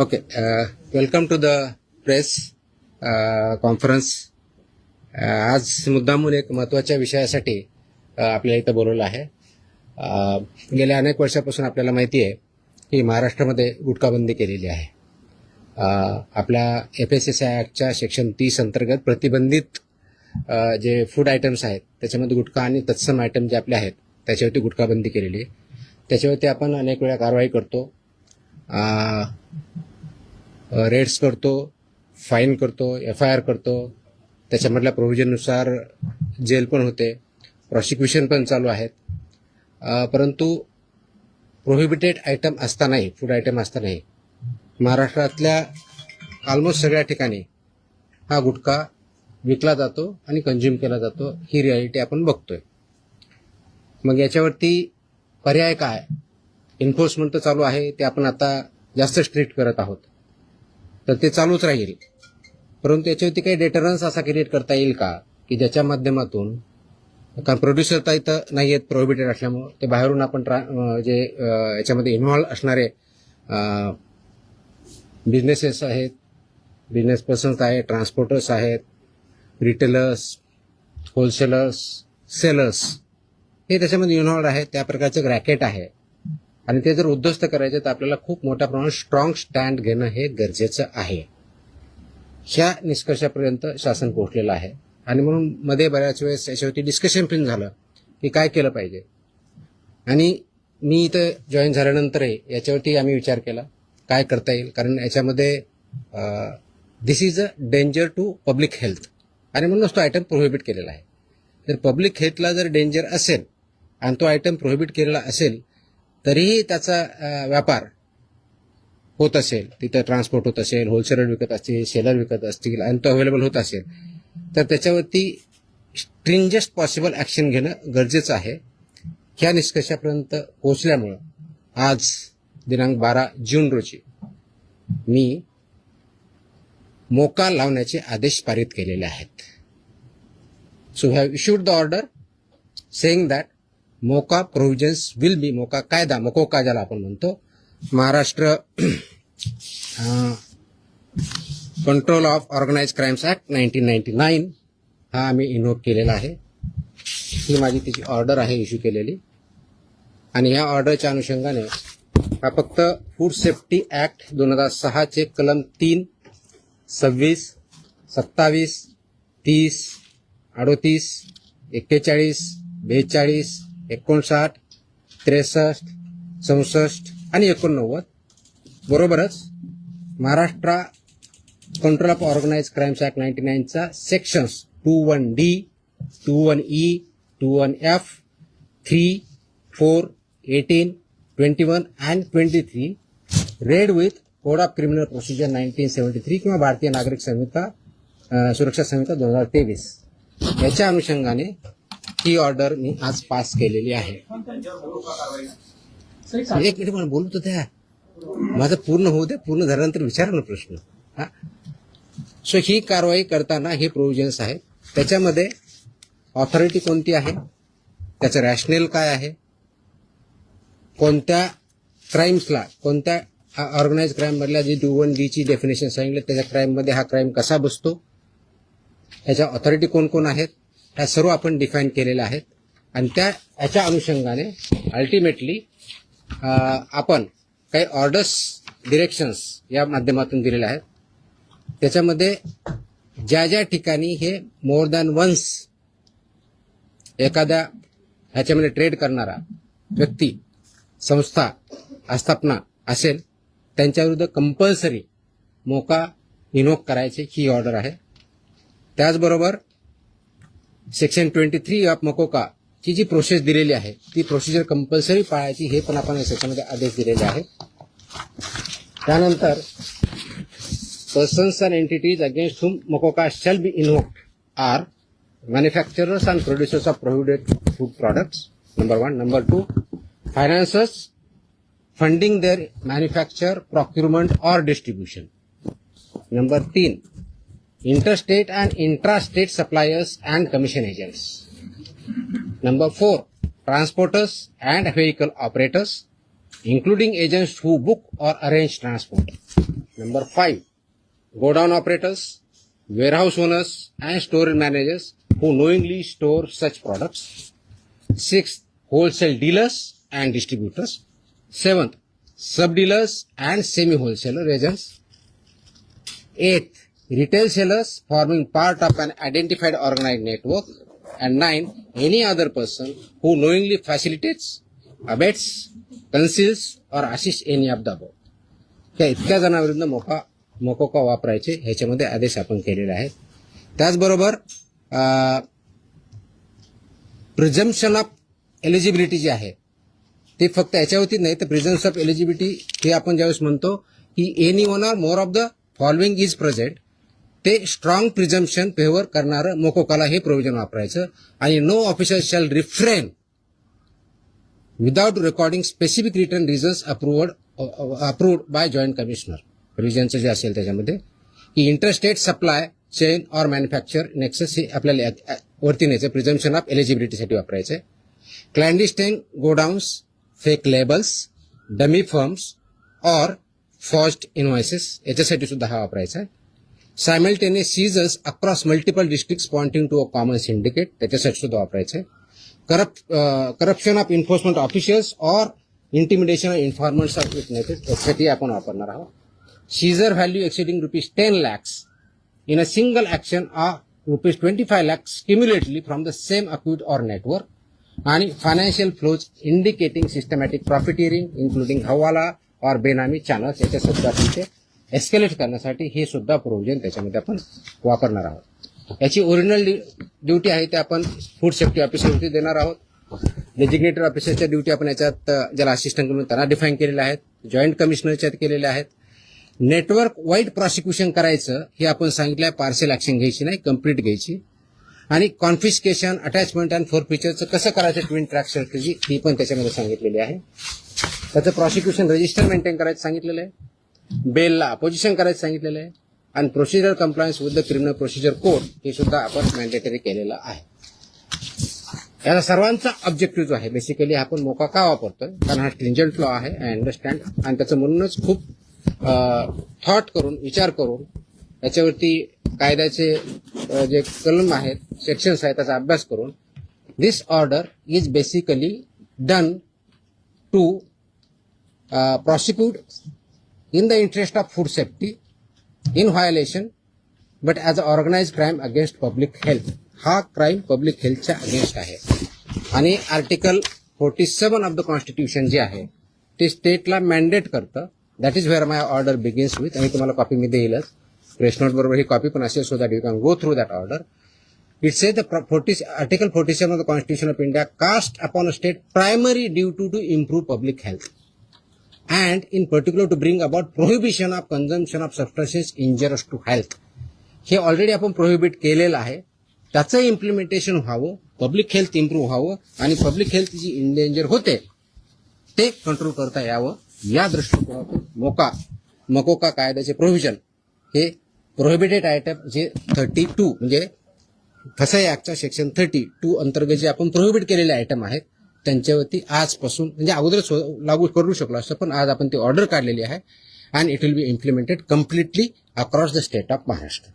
Okay, welcome to the press conference. आज मुद्दामून एक महत्त्वाच्या विषयासाठी आपल्याला इथं बोलवलं आहे. गेल्या अनेक वर्षापासून आपल्याला माहिती आहे की महाराष्ट्रामध्ये गुटखाबंदी केलेली आहे. आपल्या FSSAI ॲक्टच्या सेक्शन 30 अंतर्गत प्रतिबंधित जे फूड आयटम्स आहेत त्याच्यामध्ये गुटखा आणि तत्सम आयटम जे आपले आहेत त्याच्यावरती गुटखाबंदी केलेली आहे. त्याच्यावरती आपण अनेक वेळा कारवाई करतो, रेड्स करतो, फाईन करतो, FIR करतो. त्याच्यामधल्या प्रोव्हिजननुसार जेल पण होते, प्रॉसिक्युशन पण चालू आहेत. परंतु प्रोहिबिटेड आयटम असतानाही, फूड आयटम असतानाही महाराष्ट्रातल्या ऑलमोस्ट सगळ्या ठिकाणी हा गुटखा विकला जातो आणि कंझ्युम केला जातो. ही रियालिटी आपण बघतोय. मग याच्यावरती पर्याय काय? एन्फोर्समेंट तर चालू आहे, ते आपण आता जास्त स्ट्रिक्ट करत आहोत, तर ते चालूच राहील. परंतु याच्यावरती काही डेटरन्स असा क्रिएट करता येईल का की ज्याच्या माध्यमातून, कारण प्रोड्युसर तर इथं नाही आहेत प्रोहिबिटेड असल्यामुळं, ते बाहेरून आपण जे याच्यामध्ये इन्व्हॉल्व असणारे बिझनेसेस आहेत, बिझनेस पर्सन्स आहेत, ट्रान्सपोर्टर्स आहेत, रिटेलर्स, होलसेलर्स, सेलर्स, हे त्याच्यामध्ये इन्व्हॉल्व आहेत. त्या प्रकारचं रॅकेट आहे आणि ते जर उद्ध्वस्त करायचे तर आपल्याला खूप मोठ्या प्रमाणात स्ट्रॉंग स्टँड घेणं हे गरजेचं आहे. ह्या निष्कर्षापर्यंत शासन पोहोचलेलं आहे आणि म्हणून मध्ये बऱ्याच वेळेस याच्यावरती डिस्कशन पण झालं की काय केलं पाहिजे. आणि मी इथं जॉईन झाल्यानंतरही याच्यावरती आम्ही विचार केला काय करता येईल, कारण याच्यामध्ये this is a danger to public health आणि म्हणूनच तो आयटम प्रोहिबिट केलेला आहे. तर पब्लिक हेल्थला जर डेंजर असेल आणि तो आयटम प्रोहिबिट केलेला असेल तरीही त्याचा व्यापार होत असेल, तिथं ट्रान्सपोर्ट होत असेल, होलसेलर विकत असतील, सेलर विकत असतील आणि तो अवेलेबल होत असेल, तर त्याच्यावरती स्ट्रिंजेस्ट पॉसिबल ॲक्शन घेणं गरजेचं आहे. ह्या निष्कर्षापर्यंत पोहोचल्यामुळं आज दिनांक 12 जून रोजी मी मोका लावण्याचे आदेश पारित केलेले आहेत. So have issued the order saying that MCOCA provisions will be, MCOCA कायदा, मकोका ज्याला आपण म्हणतो, Maharashtra control of organise crimes act 1999 हा आम्ही इन्व्होक केलेला आहे. ही माझी तिची ऑर्डर आहे इश्यू केलेली. आणि ह्या ऑर्डरच्या अनुषंगाने हा फक्त फूड सेफ्टी ॲक्ट 2006 चे कलम 3, 26, 27, 30, 38, 41, 42, 59, 63, 64 आणि 89 बरोबरच Maharashtra control of organise crimes act 99 चा sections 21D, 21E, 21F, 3, 4, 18, 21 and 23 read with code of criminal procedure 1973 किंवा भारतीय नागरिक संहिता सुरक्षा संहिता 2023 याच्या अनुषंगाने ही ऑर्डर मी आज पास केलेली आहे. एक मिनिट मला बोलू तर द्या, माझं पूर्ण होऊ दे. पूर्ण झाल्यानंतर विचारा ना प्रश्न. सो ही कारवाई करताना हे प्रोव्हिजन्स आहेत. त्याच्यामध्ये ऑथॉरिटी कोणती आहे, त्याचं रॅशनेल काय आहे, कोणत्या क्राईम्सला, कोणत्या ऑर्गनाइज क्राईम मधल्या जी 21D ची डेफिनेशन सांगितलं त्याच्या क्राईम मध्ये हा क्राईम कसा बसतो, ह्याच्या ऑथॉरिटी कोण कोण आहेत, ह्या सर्व आपण डिफाईन केलेल्या आहेत. आणि याच्या अनुषंगाने अल्टिमेटली आपण काही ऑर्डर्स, डिरेक्शन्स या माध्यमातून दिलेल्या आहेत. त्याच्यामध्ये ज्या ज्या ठिकाणी हे मोर दॅन वन्स एखाद्या ह्याच्यामध्ये ट्रेड करणारा व्यक्ती, संस्था, आस्थापना असेल त्यांच्याविरुद्ध कंपल्सरी मोका इन्व्होक करायची ही ऑर्डर आहे. त्याचबरोबर सेक्शन 23 ऑफ मकोका ची जी प्रोसेस दिलेली आहे ती प्रोसिजर कंपल्सरी पाळायची हे पण आपण याच्यामध्ये आदेश दिलेले आहेत. त्यानंतर persons and entities against whom MCOCA shall be invoked are manufacturers and producers of prohibited food products, number 1. Number 2, financers funding their manufacture, procurement or distribution. Number 3, interstate and intrastate suppliers and commission agents. Number 4, transporters and vehicle operators. including agents who book or arrange transport. Number 5, godown operators, warehouse owners and store managers who knowingly store such products. 6th, wholesale dealers and distributors. 7th, sub-dealers and semi-wholesaler agents. 8th, retail sellers forming part of an identified organized network. And 9, any other person who knowingly facilitates, abets, conceals or assists any of the above. त्या इतक्या जणांविरुद्ध मोकोका वापरायचे ह्याच्यामध्ये आदेश आपण केलेले आहेत. त्याचबरोबर प्रिझम्पशन ऑफ एलिजिबिलिटी जी आहे ते फक्त याच्यावरती नाही तर प्रिझम्पशन ऑफ एलिजिबिलिटी हे आपण ज्यावेळेस म्हणतो की any one or more of the following is present, ते स्ट्रॉंग प्रिझम्पशन फेवर करणारं मोकोकाला हे प्रोव्हिजन वापरायचं. आणि no officer shall refrain without recording specific return reasons approved by joint commissioner. प्रोव्हिजनचं जे असेल त्याच्यामध्ये की interstate supply chain or manufacture nexus हे आपल्याला वरती न्यायचं प्रिझम्पशन ऑफ एलिजिबिलिटीसाठी वापरायचं. Clandestine godowns, fake labels, dummy firms or forged invoices याच्यासाठी सुद्धा हा वापरायचा आहे. Simultaneous seizures across multiple districts pointing to a common syndicate त्याच्यासाठी सुद्धा वापरायचं आहे. Corruption of enforcement officials or intimidation of informants of witnesses यासाठी आपण वापरणार आहोत. Seizure value exceeding ₹10 lakhs in a single action or ₹25 lakhs cumulatively from the same account or network. आणि financial flows indicating systematic profiteering including हवाला और बेनामी channels याच्या सुद्धा एस्केलेट करण्यासाठी हे सुद्धा प्रोव्हिजन त्याच्यामध्ये आपण वापरणार आहोत. याची ओरिजिनल ड्युटी आहे ते आपण फूड सेफ्टी ऑफिसरवरती देणार आहोत. डेजिग्नेटेड ऑफिसरच्या ड्युटी आपण याच्यात ज्याला असिस्टंट म्हणून त्यांना डिफाईन केलेल्या आहेत. जॉईंट कमिशनरच्यात केलेल्या आहेत. नेटवर्क वाईड प्रॉसिक्युशन करायचं हे आपण सांगितलं आहे. पार्शियल ऍक्शन घ्यायची नाही, कम्प्लीट घ्यायची. आणि कॉन्फिस्केशन, अटॅचमेंट अँड फोरफिचरचं कसं करायचं ट्विन ट्रॅक स्ट्रॅटेजी ती पण त्याच्यामध्ये सांगितलेली आहे. त्याचं प्रॉसिक्युशन रजिस्टर मेंटेन करायचं सांगितलेलं आहे. बेलला अपोजिशन करायचं सांगितलेलं आहे. आणि procedure compliance with the criminal procedure code हे सुद्धा आपण मॅन्डेटरी केलेलं आहे. याचा सर्वांचा ऑब्जेक्टिव्ह जो आहे बेसिकली आपण मोका का वापरतोय कारण हा स्ट्रिंजंट लॉ आहे, आय अंडरस्टँड. आणि त्याचं म्हणूनच खूप थॉट करून विचार करून याच्यावरती कायद्याचे जे कलम आहेत, सेक्शन्स आहेत त्याचा अभ्यास करून this order is basically done to prosecute in the interest of food safety in violation but as an organized crime against public health. हा क्राईम पब्लिक हेल्थच्या अगेन्स्ट आहे. आणि आर्टिकल 47 ऑफ द कॉन्स्टिट्यूशन जे आहे ते स्टेटला मॅन्डेट करतं. That is where my order begins with. आणि तुम्हाला कॉपी मी देईलच, प्रेस नोट बरोबर ही कॉपी पण असेल so that you can go through that order. It say the article 47 of the constitution of India cast upon a state primary duty to improve public health and in particular to bring about prohibition of consumption of substances injurious to health. हे already आपण prohibit केलेलं आहे. त्याचं implementation व्हावं, public health improve व्हावं आणि public health जी endanger होते ते कंट्रोल करता यावं या दृष्टिकोनातून मोकोका कायद्याचे प्रोव्हिजन हे प्रोहिबिटेड आयटम जे 32 म्हणजे फसाई ऍक्टच्या सेक्शन 32 अंतर्गत जे आपण प्रोहिबिट केलेले आयटम आहेत त्यांच्यावरती आजपासून म्हणजे अगोदरच लागू करू शकलो असतं पण आज आपण ती ऑर्डर काढलेली आहे. And it will be implemented completely across the state of Maharashtra.